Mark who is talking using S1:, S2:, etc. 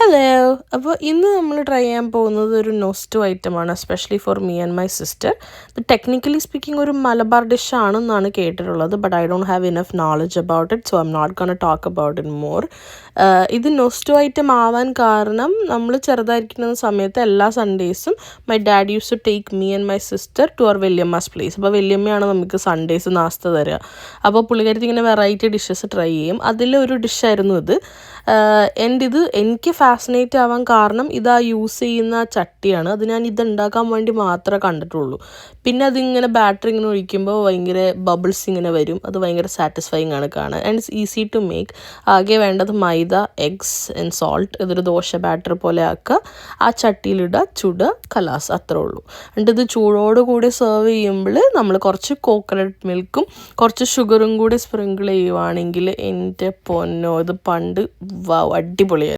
S1: Hello, അപ്പോൾ ഇന്ന് നമ്മൾ ട്രൈ ചെയ്യാൻ പോകുന്നത് ഒരു നോസ്റ്റോ ഐറ്റമാണ്, especially for me and my sister. ഇത് ടെക്നിക്കലി സ്പീക്കിംഗ് ഒരു മലബാർ ഡിഷ് ആണെന്നാണ് കേട്ടിട്ടുള്ളത്, but I don't have enough knowledge about it, so I am not gonna talk about it more. ഇത് നോസ്റ്റോ ഐറ്റം ആവാൻ കാരണം നമ്മൾ ചെറുതായിരിക്കുന്ന സമയത്ത് എല്ലാ സൺഡേസും my dad use to take me and my sister to our വല്യമ്മസ് പ്ലേസ്. അപ്പോൾ വല്യമ്മയാണ് നമുക്ക് സൺഡേസ് നാസ്ത തരിക. അപ്പോൾ പുള്ളിക്കാരത്തി ഇങ്ങനെ വെറൈറ്റി ഡിഷസ് ട്രൈ ചെയ്യും. അതിലൊരു ഡിഷായിരുന്നു ഇത്. ഇത് എനിക്ക് ഫാസിനേറ്റ് ആവാൻ കാരണം ഇതാ യൂസ് ചെയ്യുന്ന ചട്ടിയാണ്. അത് ഞാൻ ഇതുണ്ടാക്കാൻ വേണ്ടി മാത്രമേ കണ്ടിട്ടുള്ളൂ. പിന്നെ അതിങ്ങനെ ബാറ്ററി ഇങ്ങനെ ഒഴിക്കുമ്പോൾ ഭയങ്കര ബബിൾസ് ഇങ്ങനെ വരും. അത് ഭയങ്കര സാറ്റിസ്ഫൈങ് ആണ് കാണാൻ. And it's easy to make. ആകെ വേണ്ടത് മൈദ, എഗ്സ് ആൻഡ് സോൾട്ട്. ഇതൊരു ദോശ ബാറ്റർ പോലെ ആക്കുക, ആ ചട്ടിയിലിടുക, ചുടുക, കലാസ്, അത്രേ ഉള്ളൂ. എന്നിട്ട് ഇത് ചൂടോടുകൂടി സെർവ് ചെയ്യുമ്പോൾ നമ്മൾ കുറച്ച് കോക്കനട്ട് മിൽക്കും കുറച്ച് ഷുഗറും കൂടി സ്പ്രിങ്കിൾ ചെയ്യുവാണെങ്കിൽ എൻ്റെ പൊന്നോ, ഇത് പണ്ട് അടിപൊളിയായിരുന്നു.